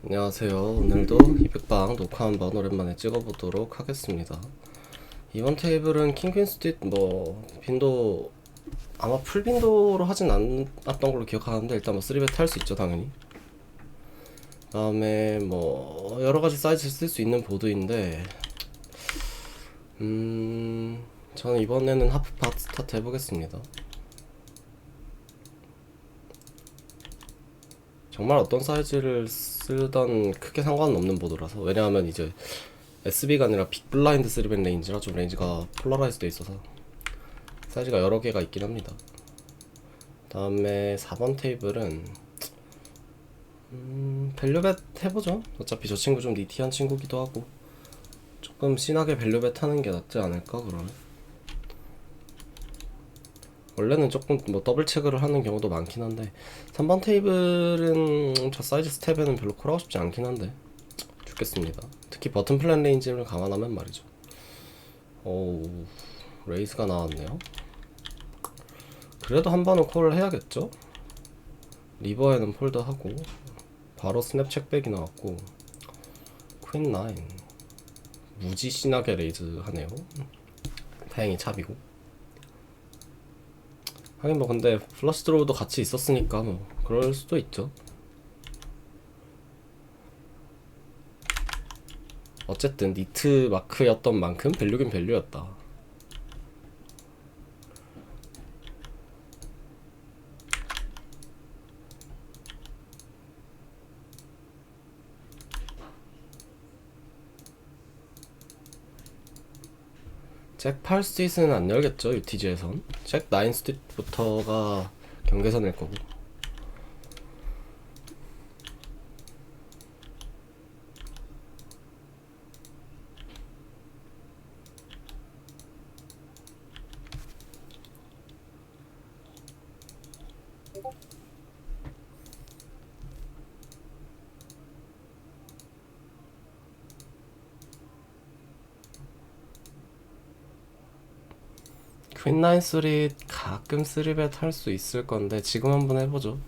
안녕하세요. 오늘도 200방 녹화 한번 오랜만에 찍어보도록 하겠습니다. 이번 테이블은 킹퀸 스tit 빈도 아마 풀 빈도로 하진 않았던 걸로 기억하는데 일단 3bet 할 수 있죠 당연히. 그다음에 여러가지 사이즈 쓸 수 있는 보드인데 저는 이번에는 하프팟 스타트 해보겠습니다. 정말 어떤 사이즈를 쓰던 크게 상관은 없는 보드라서. 왜냐하면 이제 SB가 아니라 빅블라인드 3백 레인지라 좀 레인지가 폴라라이즈 돼 있어서 사이즈가 여러 개가 있긴 합니다. 다음에 4번 테이블은 밸류벳 해보죠. 어차피 저 친구 좀 니티한 친구기도 하고 조금 진하게 밸류벳 하는 게 낫지 않을까 그러면. 원래는 조금 더블 체크를 하는 경우도 많긴 한데 3번 테이블은 저 사이즈 스텝에는 별로 콜하고 싶지 않긴 한데 죽겠습니다. 특히 버튼 플랜 레인지를 감안하면 말이죠. 오우, 레이즈가 나왔네요. 그래도 한 번은 콜을 해야겠죠? 리버에는 폴드하고 바로 스냅 책백이 나왔고 퀸 9 무지 신나게 레이즈 하네요. 다행히 찹이고. 하긴 근데 플러시 드로우도 같이 있었으니까 그럴 수도 있죠. 어쨌든 니트 마크였던 만큼 밸류긴 밸류였다. 잭8 스테이트는 안 열겠죠 UTG에선. 잭9 스테이트부터가 경계선일 거고. 퀸9 3 가끔 3bet 할 수 있을 건데 지금 한번 해보죠.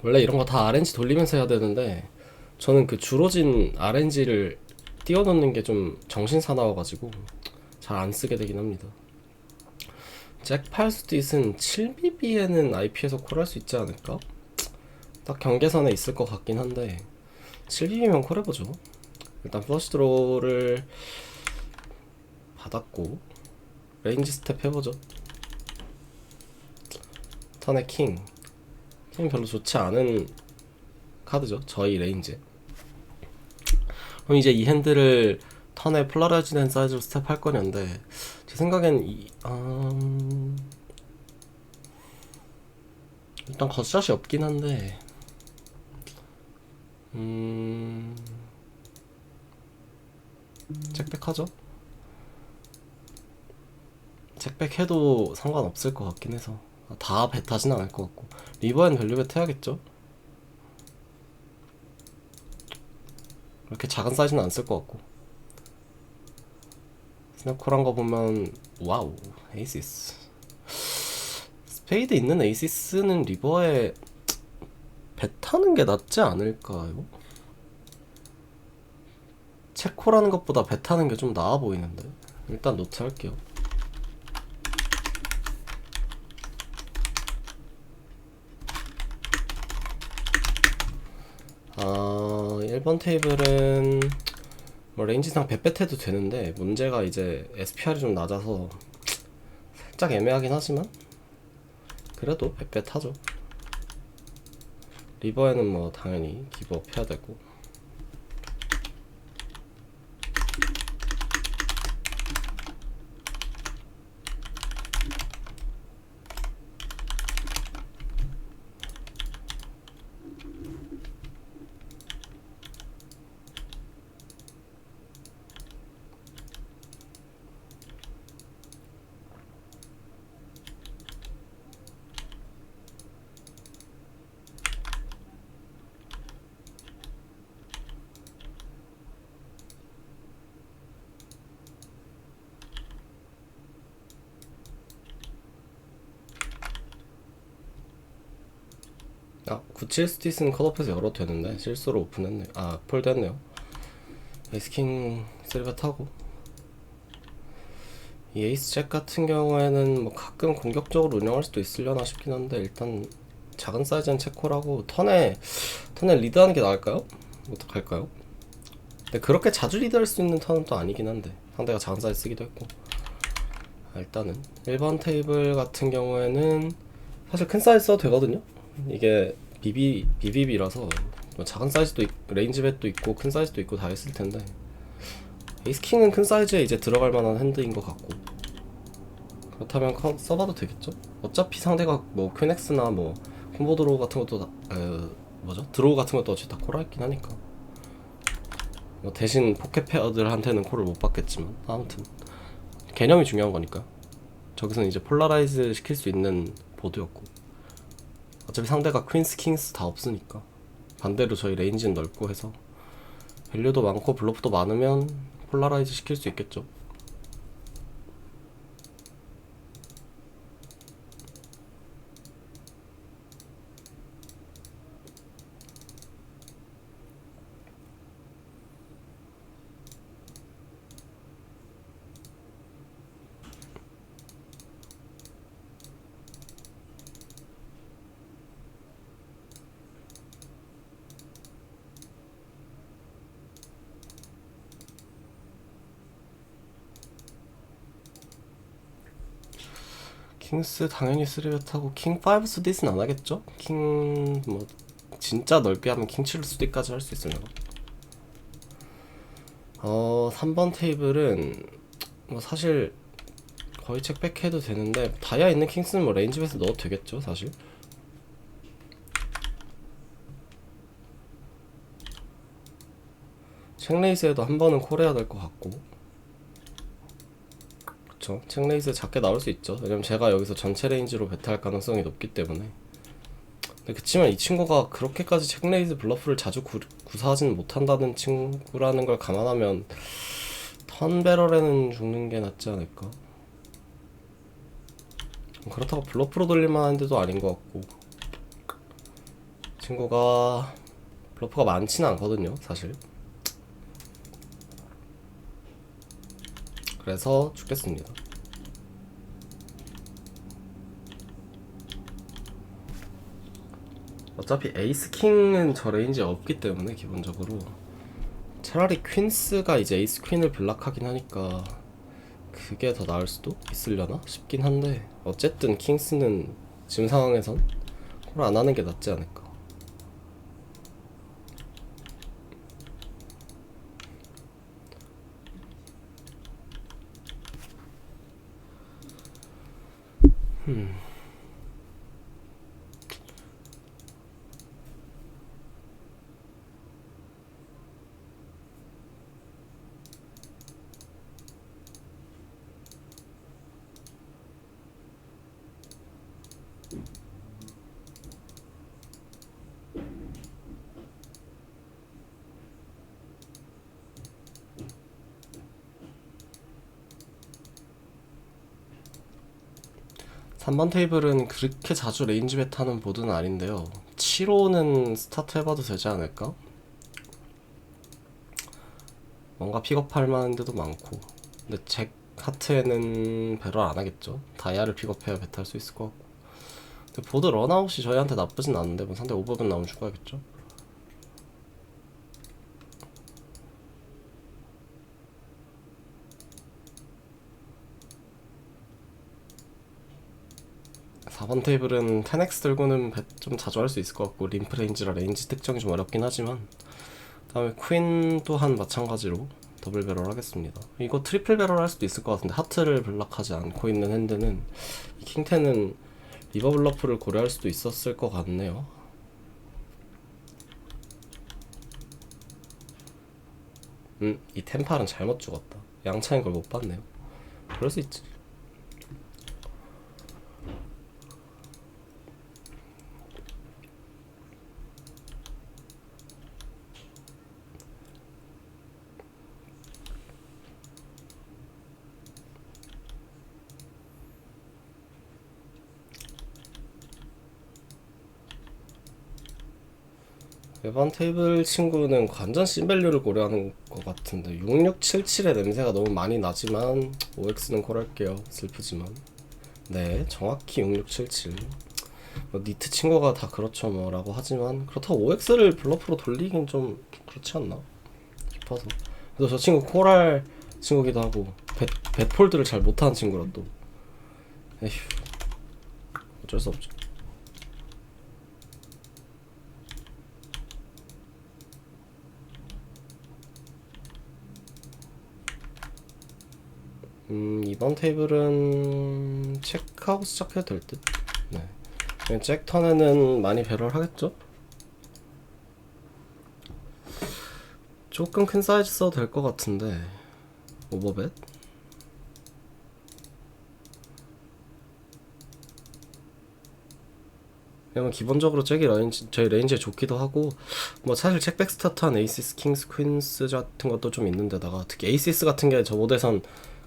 원래 이런 거 다 RNG 돌리면서 해야 되는데 저는 그 주로진 RNG를 띄워놓는 게 좀 정신 사나워가지고 잘 안 쓰게 되긴 합니다. 잭8 스테이트는 7BB에는 IP에서 콜할 수 있지 않을까? 딱 경계선에 있을 것 같긴 한데 7BB면 콜해보죠. 일단 플러시 드로우를 받았고 레인지 스텝 해보죠. 턴의 킹 별로 좋지 않은 카드죠 저희 레인지. 그럼 이제 이 핸들을 턴에 폴라라이즈 된 사이즈로 스텝 할 거냐인데 제 생각엔 일단 겉샷이 없긴 한데 잭백 하죠. 잭백 해도 상관없을 것 같긴 해서 다 벳하진 않을 것 같고 리버엔 밸류벳 해야겠죠. 그렇게 작은 사이즈는 안 쓸 것 같고. 스냅콜한 거 보면 와우 에이시스. 스페이드 있는 에이시스는 리버에 벳하는 게 낫지 않을까요? 체콜하는 것보다 벳하는 게 좀 나아 보이는데 일단 노트 할게요. 1번 테이블은 레인지상 벳벳 해도 되는데 문제가 이제 SPR이 좀 낮아서 살짝 애매하긴 하지만 그래도 벳벳 하죠. 리버에는 당연히 기브업 해야 되고. 아, 97 스티스는 컷오프에서 열어도 되는데 실수로 오픈했네. 아, 폴드 했네요. 에이스킹 3배 타고 이 에이스 잭 같은 경우에는 뭐 가끔 공격적으로 운영할 수도 있으려나 싶긴 한데 일단 작은 사이즈는 체콜하고 턴에 리드하는 게 나을까요? 어떡할까요? 근데 그렇게 자주 리드할 수 있는 턴은 또 아니긴 한데 상대가 작은 사이즈 쓰기도 했고. 일단은 1번 테이블 같은 경우에는 사실 큰 사이즈 써도 되거든요. 이게 BBB라서 뭐 작은 사이즈도 레인지 벳도 있고 큰 사이즈도 있고 다 있을 텐데 에이스킹은 큰 사이즈에 이제 들어갈 만한 핸드인 것 같고, 그렇다면 써봐도 되겠죠? 어차피 상대가 뭐 퀸엑스나 뭐 콤보 드로우 같은 것도 뭐죠? 드로우 같은 것도 어차피 다 콜할 있긴 하니까 뭐 대신 포켓 페어들한테는 콜을 못 받겠지만 아무튼 개념이 중요한 거니까. 저기서는 이제 폴라라이즈 시킬 수 있는 보드였고 어차피 상대가 퀸스 킹스 다 없으니까 반대로 저희 레인지는 넓고 해서 밸류도 많고 블러프도 많으면 폴라라이즈 시킬 수 있겠죠. 킹스 당연히 3벳 하고 킹 5 수디스는 안 하겠죠? 킹 뭐 진짜 넓게 하면 킹 7 수디까지 할 수 있으려나? 3번 테이블은 뭐 사실 거의 책백 해도 되는데 다이아 있는 킹스는 뭐 레인지 베이스 넣어도 되겠죠 사실. 책레이스에도 한 번은 콜해야 될 것 같고, 그쵸? 책레이스 작게 나올 수 있죠. 왜냐면 제가 여기서 전체 레인지로 배타할 가능성이 높기 때문에. 근데 그치만 이 친구가 그렇게까지 책레이스 블러프를 자주 구사하지는 못한다는 친구라는 걸 감안하면 턴 배럴에는 죽는 게 낫지 않을까. 그렇다고 블러프로 돌릴 만한 데도 아닌 것 같고, 친구가 블러프가 많지는 않거든요 사실. 그래서 죽겠습니다. 어차피 에이스 킹은 저 레인지에 없기 때문에 기본적으로 차라리 퀸스가 이제 에이스 퀸을 블락하긴 하니까 그게 더 나을 수도 있으려나 싶긴 한데, 어쨌든 킹스는 지금 상황에선 콜 안 하는 게 낫지 않을까. 음. 3번 테이블은 그렇게 자주 레인지 배 타는 보드는 아닌데요. 7호는 스타트 해봐도 되지 않을까? 뭔가 픽업할 만한 데도 많고. 근데 잭 하트에는 배럴 안 하겠죠. 다이아를 픽업해야 배 탈 수 있을 것 같고. 근데 보드 런아웃이 저희한테 나쁘진 않은데 뭐 상대 오버분 나오면 죽어야겠죠. 4번 테이블은 10X 들고는 좀 자주 할 수 있을 것 같고, 림프 레인지라 레인지 특정이 좀 어렵긴 하지만, 그 다음에 퀸 또한 마찬가지로 더블 배럴 하겠습니다. 이거 트리플 배럴 할 수도 있을 것 같은데 하트를 블락하지 않고 있는 핸드는 이 킹10은 리버 블러프를 고려할 수도 있었을 것 같네요. 이 템팔은 잘못 죽었다. 양차인 걸 못 봤네요. 그럴 수 있지. 이번 테이블 친구는 완전 씬밸류를 고려하는 것 같은데 6677의 냄새가 너무 많이 나지만 OX는 콜할게요. 슬프지만. 네, 정확히 6677. 뭐 니트 친구가 다 그렇죠 뭐 라고 하지만 그렇다고 OX를 블러프로 돌리긴 좀 그렇지 않나 싶어서. 그래서 저 친구 콜할 친구기도 하고 배폴드를 잘 못하는 친구라 또 에휴 어쩔 수 없죠. 이번 테이블은 체크하고 시작해도 될 듯. 네. 잭 턴에는 많이 배려를 하겠죠? 조금 큰 사이즈 써도 될 것 같은데 오버벳? 왜냐면 기본적으로 잭이 저희 레인지에 좋기도 하고 뭐 사실 잭백 스타트한 에이시스, 킹스, 퀸스 같은 것도 좀 있는데다가 특히 에이시스 같은 게 저 모드에선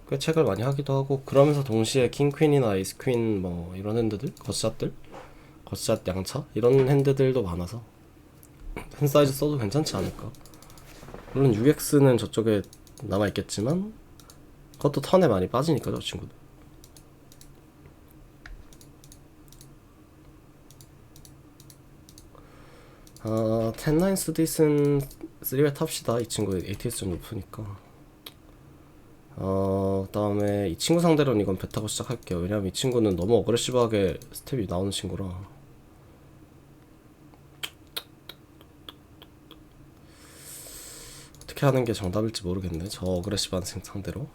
꽤 책을 많이 하기도 하고 그러면서 동시에 킹, 퀸이나 에이스, 퀸 뭐 이런 핸드들? 겉샷 양차? 이런 핸드들도 많아서 큰 사이즈 써도 괜찮지 않을까. 물론 UX는 저쪽에 남아있겠지만 그것도 턴에 많이 빠지니까 저 친구들. 아, 10-9 스디슨 3회 탑시다. 이 친구 ATS 좀 높으니까. 그다음에 이 친구 상대로는 이건 배 타고 시작할게요. 왜냐면 이 친구는 너무 어그레시브하게 스텝이 나오는 친구라. 어떻게 하는 게 정답일지 모르겠네. 저 어그레시브한 상대로.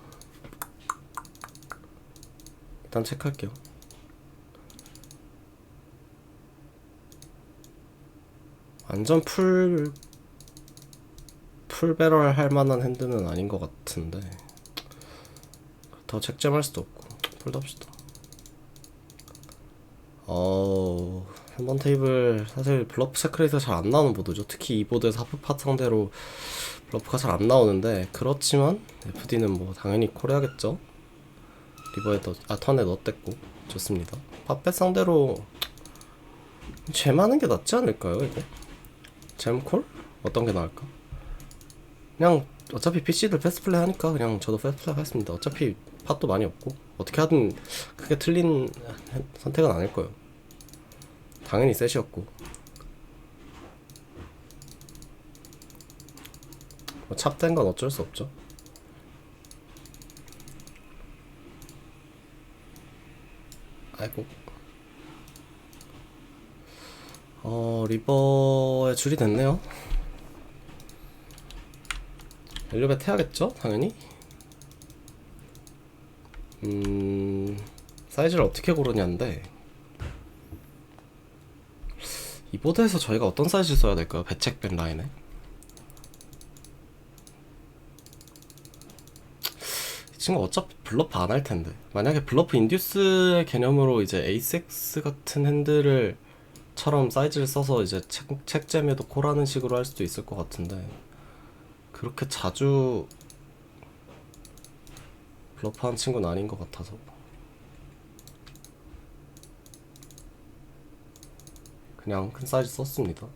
일단 체크할게요. 완전 풀 배럴 할 만한 핸드는 아닌 것 같은데 더 책잼할 수도 없고 폴드합시다. 한번 테이블 사실 블러프 체크레이스가 잘 안 나오는 보드죠. 특히 이 보드에서 하프팟 상대로 블러프가 잘 안 나오는데 그렇지만 FD는 뭐 당연히 콜해야겠죠. 리버에 턴에 넣었댔고 좋습니다. 팟펫 상대로 잼 하는 게 낫지 않을까요 이거? 잼콜? 어떤 게 나을까? 그냥 어차피 PC들 패스트플레이 하니까 그냥 저도 패스트플레이 하겠습니다. 어차피 팟도 많이 없고 어떻게 하든 크게 틀린 선택은 아닐 거예요. 당연히 셋이었고 뭐 찹된 건 어쩔 수 없죠. 아이고. 리버에 줄이 됐네요. 엘리베이터 해야겠죠? 당연히. 사이즈를 어떻게 고르냐인데 이 보드에서 저희가 어떤 사이즈 써야 될까요? 배책백 라인에 이 친구 어차피 블러프 안 할 텐데 만약에 블러프 인듀스의 개념으로 이제 에이섹스 같은 핸들을 처럼 사이즈를 써서 이제 책잼에도 콜하는 식으로 할 수도 있을 것 같은데 그렇게 자주 블러프한 친구는 아닌 것 같아서 그냥 큰 사이즈 썼습니다.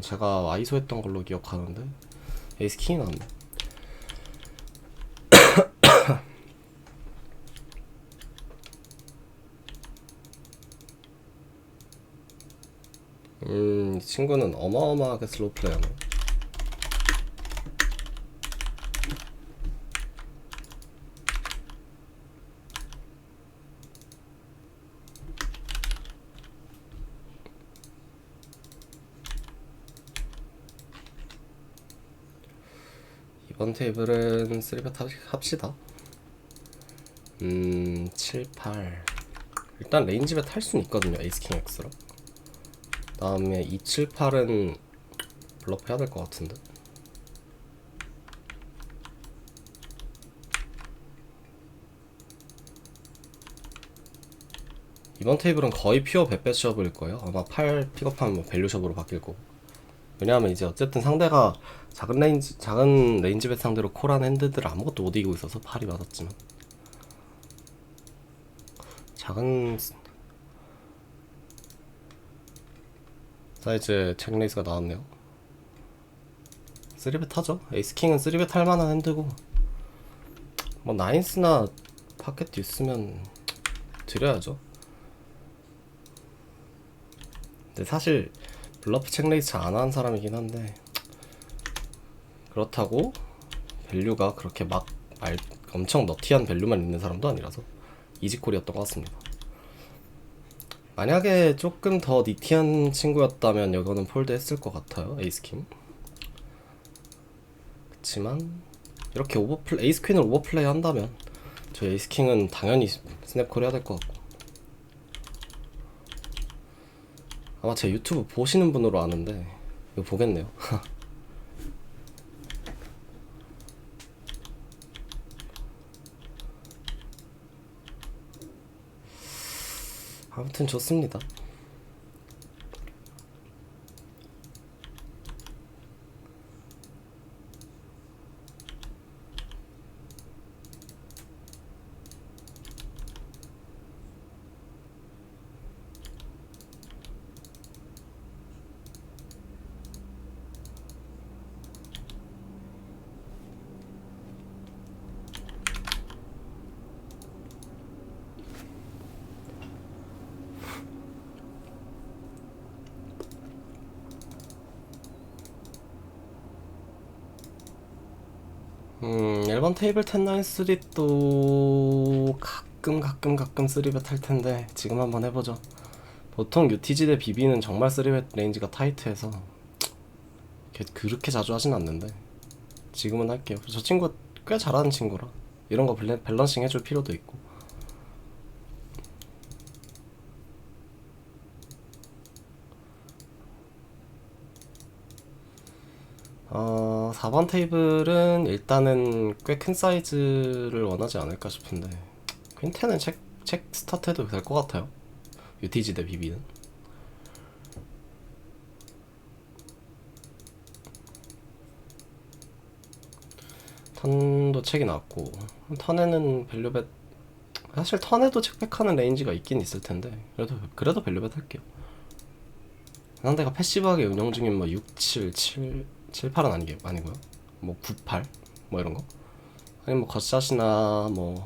제가 아이소 했던 걸로 기억하는데 에이스 킹이 나왔네. 이 친구는 어마어마하게 슬로우 플레이하네. 이번 테이블은 3벳 합시다. 7, 8 일단 레인지벳 할 수는 있거든요. 에이스킹 X로. 다음에 2, 7, 8은 블러프 해야 될 것 같은데 이번 테이블은 거의 퓨어 벳벳 숍일 거예요. 아마 8 픽업하면 뭐 밸류 숍으로 바뀔 거고 왜냐하면 이제 어쨌든 상대가 작은 레인지 벳 상대로 콜한 핸드들을 아무것도 못 이기고 있어서 팔이 맞았지만 작은 사이즈 체크레이스가 나왔네요. 3벳 하죠. 에이스킹은 3벳 할만한 핸드고 뭐 나인스나 파켓 있으면 드려야죠. 근데 사실 블러프 체크레이스 잘 안하는 사람이긴 한데 그렇다고 밸류가 그렇게 막 엄청 너티한 밸류만 있는 사람도 아니라서 이지콜이었던 것 같습니다. 만약에 조금 더 니티한 친구였다면 이거는 폴드 했을 것 같아요. 에이스킹. 그치만 이렇게 에이스퀸을 오버플레이 한다면 저 에이스킹은 당연히 스냅콜 해야 될 것 같고 아마 제 유튜브 보시는 분으로 아는데 이거 보겠네요. 아무튼 좋습니다. 일반 테이블 10-9-3도 가끔 3벳 할 텐데 지금 한번 해보죠. 보통 UTG 대 BB는 정말 3벳 레인지가 타이트해서 그렇게 자주 하진 않는데 지금은 할게요. 저 친구 꽤 잘하는 친구라 이런 거 밸런싱 해줄 필요도 있고. 4번 테이블은 일단은 꽤 큰 사이즈를 원하지 않을까 싶은데 퀸텐은 책 스타트 해도 될 것 같아요. UTG 대 BB는 턴도 책이 나왔고 턴에는 밸류벳 사실 턴에도 책백하는 레인지가 있긴 있을 텐데 그래도 밸류벳 할게요. 상대가 패시브하게 운영 중인 뭐 6, 7, 8은 아니고요. 뭐 9, 8 뭐 이런 거 아니면 뭐 겉샷이나 뭐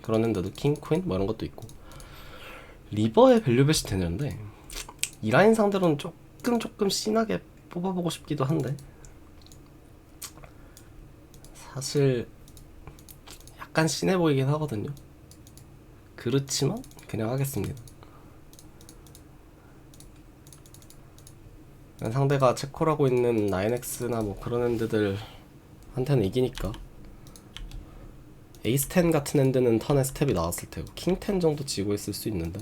그런 핸드도 킹, 퀸 뭐 이런 것도 있고 리버에 밸류벳이 되는데 이 라인 상대로는 조금 진하게 뽑아보고 싶기도 한데 사실 약간 진해 보이긴 하거든요. 그렇지만 그냥 하겠습니다. 상대가 체콜하고 있는 9X나 뭐 그런 핸드들 한테는 이기니까 에이스 10 같은 핸드는 턴에 스텝이 나왔을 테고 킹 10 정도 지고 있을 수 있는데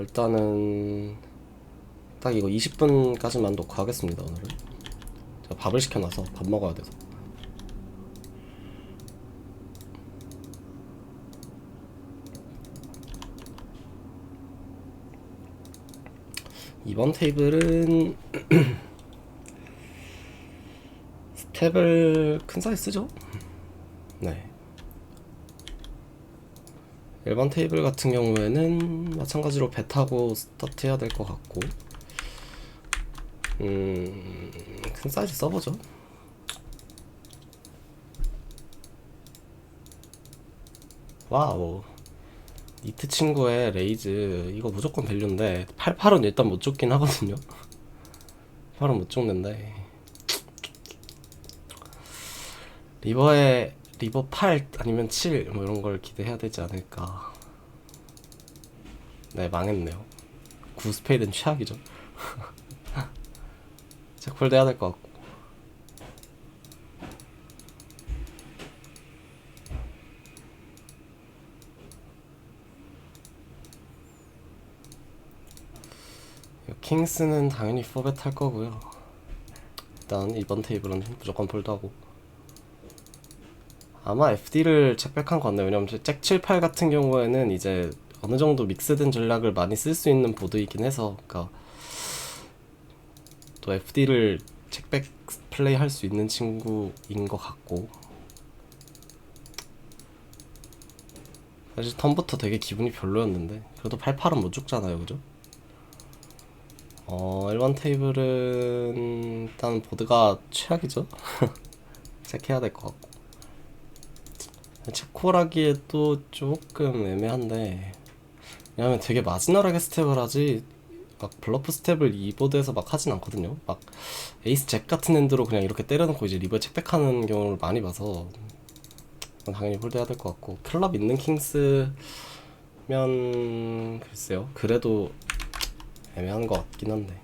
일단은 딱 이거 20분까지만 녹화하겠습니다. 오늘은 제가 밥을 시켜놔서 밥 먹어야 돼서. 이번 테이블은 스텝을 큰 사이즈 쓰죠? 네. 일반 테이블 같은 경우에는 마찬가지로 배 타고 스타트 해야 될 것 같고 큰 사이즈 써보죠. 와우, 니트 친구의 레이즈 이거 무조건 밸류인데 88은 일단 못 쫓긴 하거든요. 8은 못 쫓는데 리버 8 아니면 7 뭐 이런 걸 기대해야 되지 않을까. 네, 망했네요. 9 스페이드는 최악이죠. 체크폴드 해야 될 것 같고 킹스는 당연히 4벳 할 거고요. 일단 이번 테이블은 무조건 폴드하고, 아마 FD를 책백한 것 같네요. 왜냐면 잭 7, 8 같은 경우에는 이제 어느 정도 믹스된 전략을 많이 쓸 수 있는 보드이긴 해서, 그러니까 또 FD를 책백 플레이 할 수 있는 친구인 것 같고, 사실 턴부터 되게 기분이 별로였는데 그래도 88은 못 죽잖아요, 그죠? 일반 테이블은 일단 보드가 최악이죠. 체크해야 될 것 같고, 체콜하기에 또 조금 애매한데, 왜냐면 되게 마지널하게 스텝을 하지 막 블러프 스텝을 이 보드에서 막 하진 않거든요. 막 에이스 잭 같은 핸드로 그냥 이렇게 때려놓고 이제 리버에 책백하는 경우를 많이 봐서 당연히 홀드해야 될 것 같고, 클럽 있는 킹스면 글쎄요, 그래도 애매한 것 같긴 한데,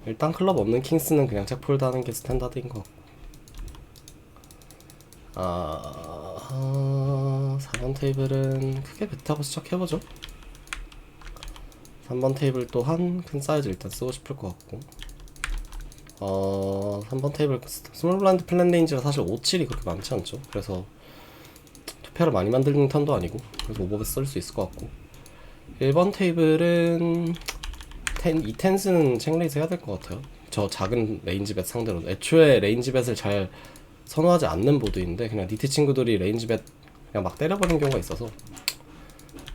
일단 클럽 없는 킹스는 그냥 책 폴드 하는 게 스탠다드인 것 같고, 4번 테이블은 크게 베트하고 시작해보죠. 3번 테이블 또한 큰 사이즈 일단 쓰고 싶을 것 같고, 3번 테이블 스몰 블라인드 플랜 레인지가 사실 5, 7이 그렇게 많지 않죠. 그래서 투표를 많이 만드는 턴도 아니고, 그래서 오버벳 쓸 수 있을 것 같고, 1번 테이블은 2텐스는 체크레이즈 해야 될 것 같아요. 저 작은 레인지 벳 상대로. 애초에 레인지 벳을 잘 선호하지 않는 보드인데 그냥 니트 친구들이 레인지 벳 그냥 막 때려버리는 경우가 있어서,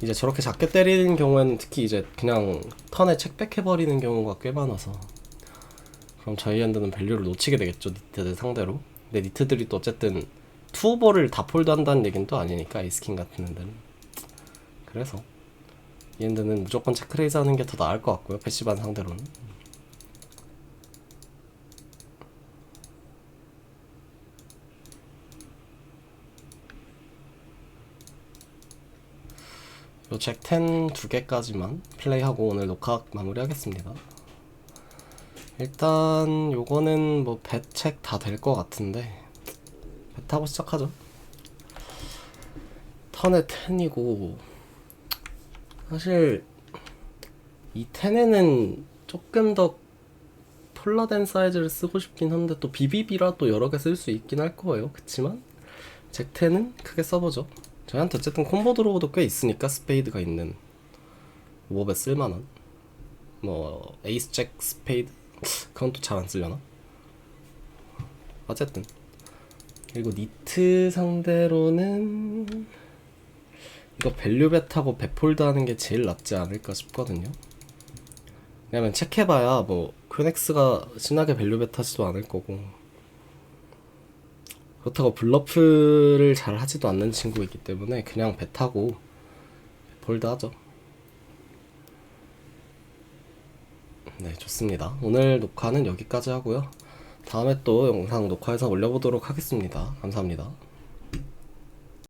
이제 저렇게 작게 때리는 경우에는 특히 이제 그냥 턴에 책백해버리는 경우가 꽤 많아서, 그럼 저희 핸드는 밸류를 놓치게 되겠죠, 니트들 상대로. 근데 니트들이 또 어쨌든 투오버를 다 폴드한다는 얘기는 또 아니니까, 이스킨 같은 핸드는. 그래서 이 핸드는 무조건 체크레이즈 하는 게 더 나을 것 같고요, 패시반 상대로는. 요 잭 10 두 개까지만 플레이하고 오늘 녹화 마무리하겠습니다. 일단 요거는 뭐 배책 다 될 것 같은데, 배 타고 시작하죠. 턴에 10이고, 사실 이 10에는 조금 더 폴라된 사이즈를 쓰고 싶긴 한데, 또 BBB라 또 여러 개 쓸 수 있긴 할 거예요. 그치만 잭 10은 크게 써보죠. 저희한테 어쨌든 콤보 드로우도 꽤 있으니까, 스페이드가 있는 오버벳 쓸만한, 뭐 에이스 잭 스페이드 그건 또 잘 안 쓰려나? 어쨌든, 그리고 니트 상대로는 이거 밸류벳하고 배폴드 하는 게 제일 낫지 않을까 싶거든요. 왜냐면 체크해봐야 뭐 큐넥스가 신나게 밸류벳 하지도 않을 거고, 그렇다고 블러프를 잘 하지도 않는 친구이기 때문에 그냥 배 타고 폴드 하죠. 네, 좋습니다. 오늘 녹화는 여기까지 하고요. 다음에 또 영상 녹화해서 올려보도록 하겠습니다. 감사합니다.